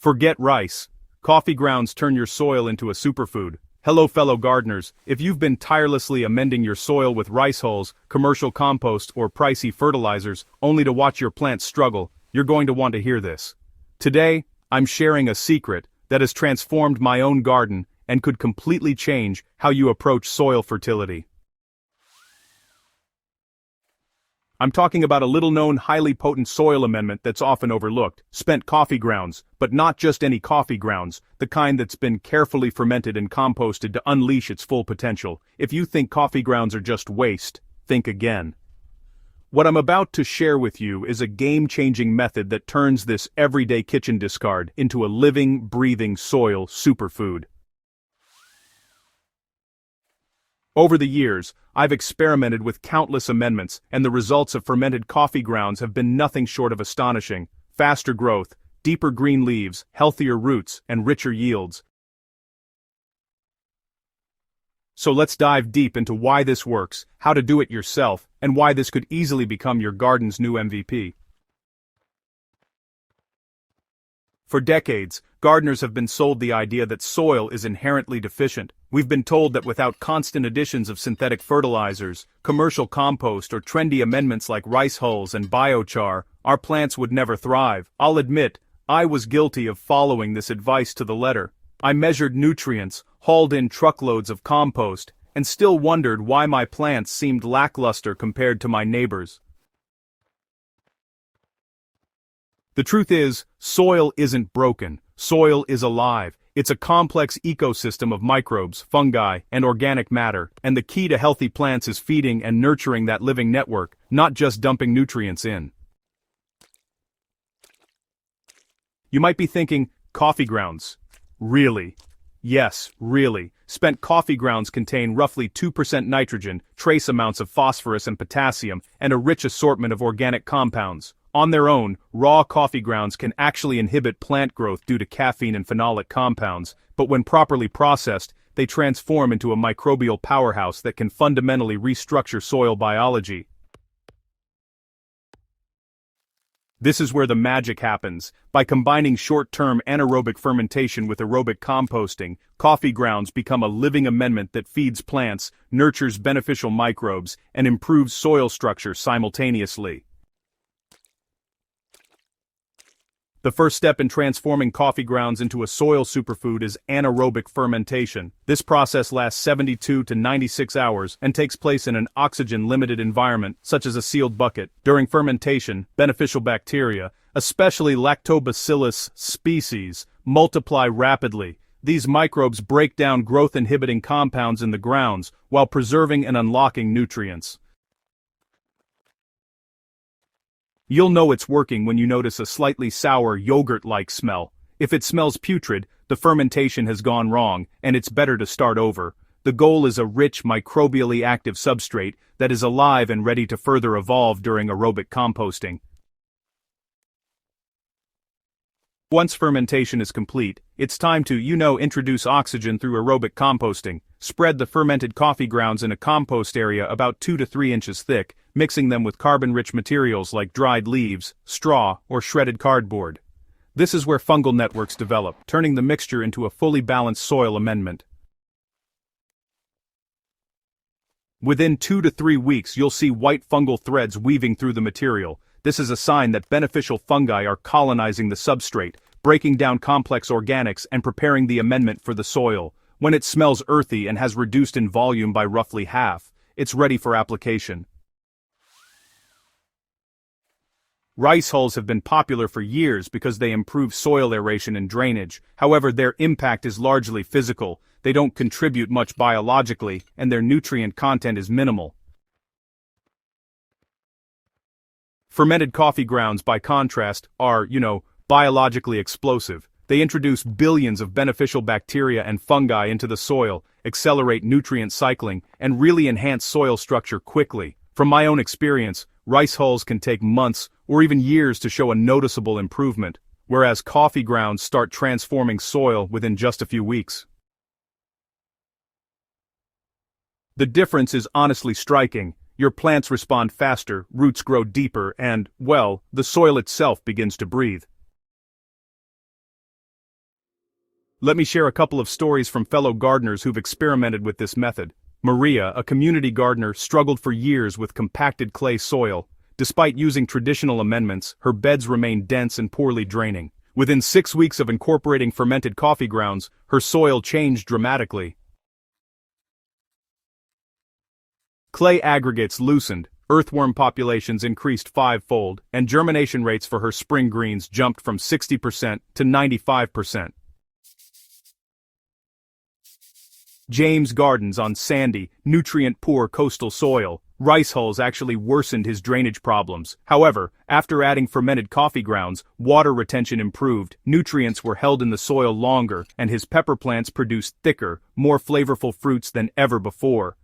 Forget rice. Coffee grounds turn your soil into a superfood. Hello fellow gardeners, if you've been tirelessly amending your soil with rice hulls, commercial compost or pricey fertilizers, only to watch your plants struggle, you're going to want to hear this. Today, I'm sharing a secret that has transformed my own garden and could completely change how you approach soil fertility. I'm talking about a little-known, highly potent soil amendment that's often overlooked, spent coffee grounds, but not just any coffee grounds, the kind that's been carefully fermented and composted to unleash its full potential. If you think coffee grounds are just waste, think again. What I'm about to share with you is a game-changing method that turns this everyday kitchen discard into a living, breathing soil superfood. Over the years, I've experimented with countless amendments, and the results of fermented coffee grounds have been nothing short of astonishing. Faster growth, deeper green leaves, healthier roots, and richer yields. So let's dive deep into why this works, how to do it yourself, and why this could easily become your garden's new MVP. For decades, gardeners have been sold the idea that soil is inherently deficient. We've been told that without constant additions of synthetic fertilizers, commercial compost, or trendy amendments like rice hulls and biochar, our plants would never thrive. I'll admit, I was guilty of following this advice to the letter. I measured nutrients, hauled in truckloads of compost, and still wondered why my plants seemed lackluster compared to my neighbors. The truth is, soil isn't broken. Soil is alive. It's a complex ecosystem of microbes, fungi, and organic matter, and the key to healthy plants is feeding and nurturing that living network, not just dumping nutrients in. You might be thinking, coffee grounds. Really? Yes, really. Spent coffee grounds contain roughly 2% nitrogen, trace amounts of phosphorus and potassium, and a rich assortment of organic compounds. On their own, raw coffee grounds can actually inhibit plant growth due to caffeine and phenolic compounds, but when properly processed, they transform into a microbial powerhouse that can fundamentally restructure soil biology. This is where the magic happens. By combining short-term anaerobic fermentation with aerobic composting, coffee grounds become a living amendment that feeds plants, nurtures beneficial microbes, and improves soil structure simultaneously. The first step in transforming coffee grounds into a soil superfood is anaerobic fermentation. This process lasts 72 to 96 hours and takes place in an oxygen-limited environment, such as a sealed bucket. During fermentation, beneficial bacteria, especially Lactobacillus species, multiply rapidly. These microbes break down growth-inhibiting compounds in the grounds while preserving and unlocking nutrients. You'll know it's working when you notice a slightly sour yogurt-like smell. If it smells putrid, the fermentation has gone wrong, and it's better to start over. The goal is a rich, microbially active substrate that is alive and ready to further evolve during aerobic composting. Once fermentation is complete, it's time to, introduce oxygen through aerobic composting. Spread the fermented coffee grounds in a compost area about 2 to 3 inches thick, mixing them with carbon-rich materials like dried leaves, straw, or shredded cardboard. This is where fungal networks develop, turning the mixture into a fully balanced soil amendment. Within 2 to 3 weeks, you'll see white fungal threads weaving through the material. This is a sign that beneficial fungi are colonizing the substrate, breaking down complex organics and preparing the amendment for the soil. When it smells earthy and has reduced in volume by roughly half, it's ready for application. Rice hulls have been popular for years because they improve soil aeration and drainage. However, their impact is largely physical. They don't contribute much biologically, and their nutrient content is minimal. Fermented coffee grounds, by contrast, are, biologically explosive. They introduce billions of beneficial bacteria and fungi into the soil, accelerate nutrient cycling, and really enhance soil structure quickly. From my own experience, rice hulls can take months or even years to show a noticeable improvement, whereas coffee grounds start transforming soil within just a few weeks. The difference is honestly striking. Your plants respond faster, roots grow deeper, and, well, the soil itself begins to breathe. Let me share a couple of stories from fellow gardeners who've experimented with this method. Maria, a community gardener, struggled for years with compacted clay soil. Despite using traditional amendments, her beds remained dense and poorly draining. Within 6 weeks of incorporating fermented coffee grounds, her soil changed dramatically. Clay aggregates loosened, earthworm populations increased fivefold, and germination rates for her spring greens jumped from 60% to 95%. James gardens on sandy, nutrient-poor coastal soil. Rice hulls actually worsened his drainage problems. However, after adding fermented coffee grounds, water retention improved, nutrients were held in the soil longer, and his pepper plants produced thicker, more flavorful fruits than ever before.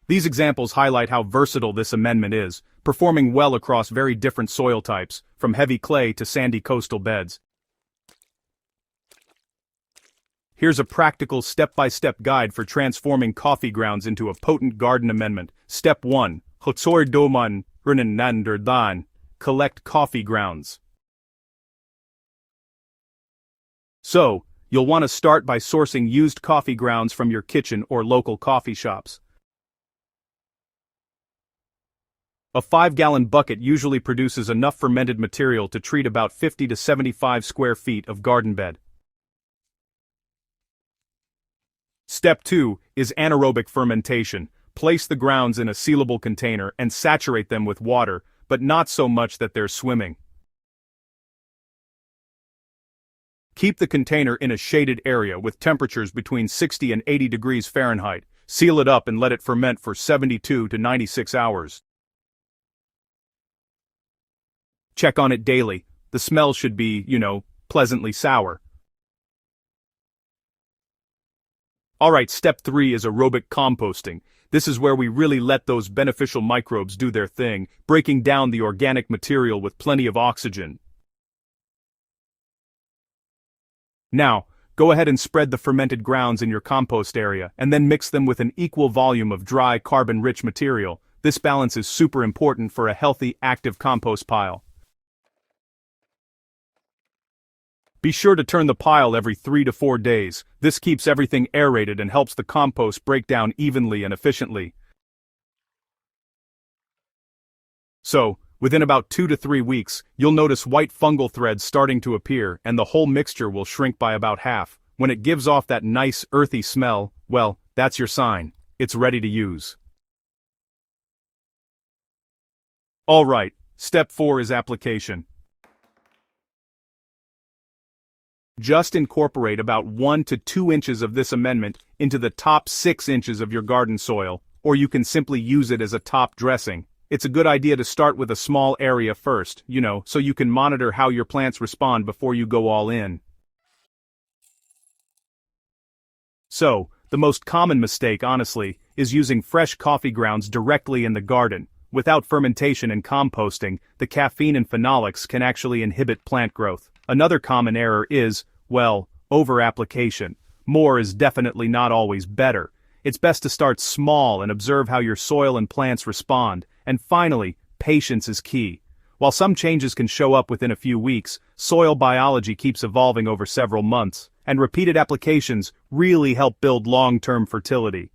These examples highlight how versatile this amendment is, performing well across very different soil types, from heavy clay to sandy coastal beds. Here's a practical step-by-step guide for transforming coffee grounds into a potent garden amendment. Step 1. Hotsor doman dan. Collect coffee grounds. So, you'll want to start by sourcing used coffee grounds from your kitchen or local coffee shops. A 5-gallon bucket usually produces enough fermented material to treat about 50 to 75 square feet of garden bed. Step 2 is anaerobic fermentation. Place the grounds in a sealable container and saturate them with water, but not so much that they're swimming. Keep the container in a shaded area with temperatures between 60 and 80 degrees Fahrenheit. Seal it up and let it ferment for 72 to 96 hours. Check on it daily. The smell should be, pleasantly sour. Alright, step 3 is aerobic composting. This is where we really let those beneficial microbes do their thing, breaking down the organic material with plenty of oxygen. Now, go ahead and spread the fermented grounds in your compost area, and then mix them with an equal volume of dry, carbon-rich material. This balance is super important for a healthy, active compost pile. Be sure to turn the pile every 3 to 4 days. This keeps everything aerated and helps the compost break down evenly and efficiently. So, within about 2 to 3 weeks, you'll notice white fungal threads starting to appear, and the whole mixture will shrink by about half. When it gives off that nice, earthy smell, well, that's your sign. It's ready to use. Alright, step 4 is application. Just incorporate about 1 to 2 inches of this amendment into the top 6 inches of your garden soil, or you can simply use it as a top dressing. It's a good idea to start with a small area first, so you can monitor how your plants respond before you go all in. So, the most common mistake, honestly, is using fresh coffee grounds directly in the garden. Without fermentation and composting, the caffeine and phenolics can actually inhibit plant growth. Another common error is, over-application. More is definitely not always better. It's best to start small and observe how your soil and plants respond. And finally, patience is key. While some changes can show up within a few weeks, soil biology keeps evolving over several months, and repeated applications really help build long-term fertility.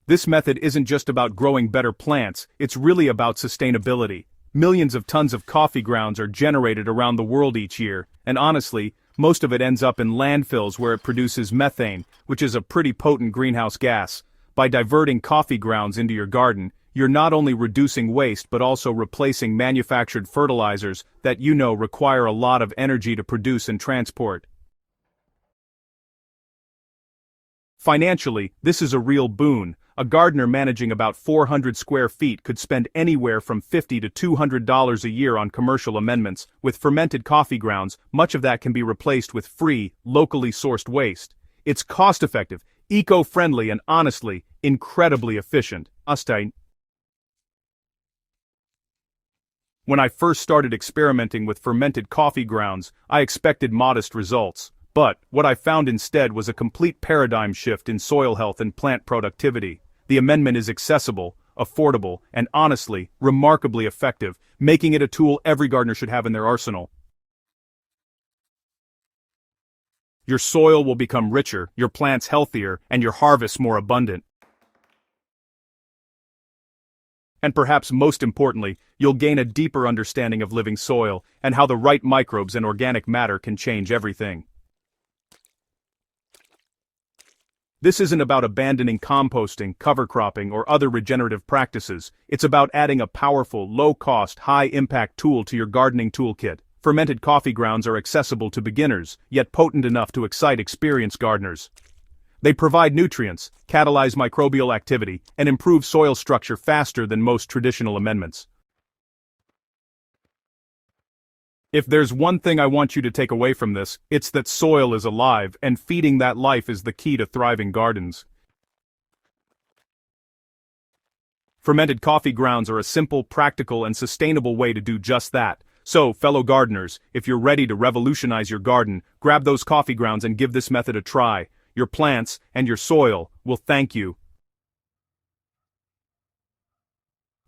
This method isn't just about growing better plants, it's really about sustainability. Millions of tons of coffee grounds are generated around the world each year, and honestly, most of it ends up in landfills where it produces methane, which is a pretty potent greenhouse gas. By diverting coffee grounds into your garden, you're not only reducing waste but also replacing manufactured fertilizers that require a lot of energy to produce and transport. Financially, this is a real boon. A gardener managing about 400 square feet could spend anywhere from $50 to $200 a year on commercial amendments. With fermented coffee grounds, much of that can be replaced with free, locally sourced waste. It's cost-effective, eco-friendly, and honestly, incredibly efficient. When I first started experimenting with fermented coffee grounds, I expected modest results. But what I found instead was a complete paradigm shift in soil health and plant productivity. The amendment is accessible, affordable, and honestly, remarkably effective, making it a tool every gardener should have in their arsenal. Your soil will become richer, your plants healthier, and your harvests more abundant. And perhaps most importantly, you'll gain a deeper understanding of living soil and how the right microbes and organic matter can change everything. This isn't about abandoning composting, cover cropping, or other regenerative practices. It's about adding a powerful, low-cost, high-impact tool to your gardening toolkit. Fermented coffee grounds are accessible to beginners, yet potent enough to excite experienced gardeners. They provide nutrients, catalyze microbial activity, and improve soil structure faster than most traditional amendments. If there's one thing I want you to take away from this, it's that soil is alive, and feeding that life is the key to thriving gardens. Fermented coffee grounds are a simple, practical, and sustainable way to do just that. So, fellow gardeners, if you're ready to revolutionize your garden, grab those coffee grounds and give this method a try. Your plants and your soil will thank you.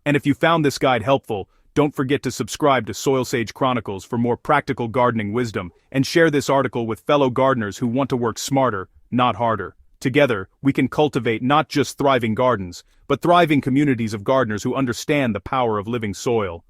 And if you found this guide helpful, don't forget to subscribe to Soil Sage Chronicles for more practical gardening wisdom, and share this article with fellow gardeners who want to work smarter, not harder. Together, we can cultivate not just thriving gardens, but thriving communities of gardeners who understand the power of living soil.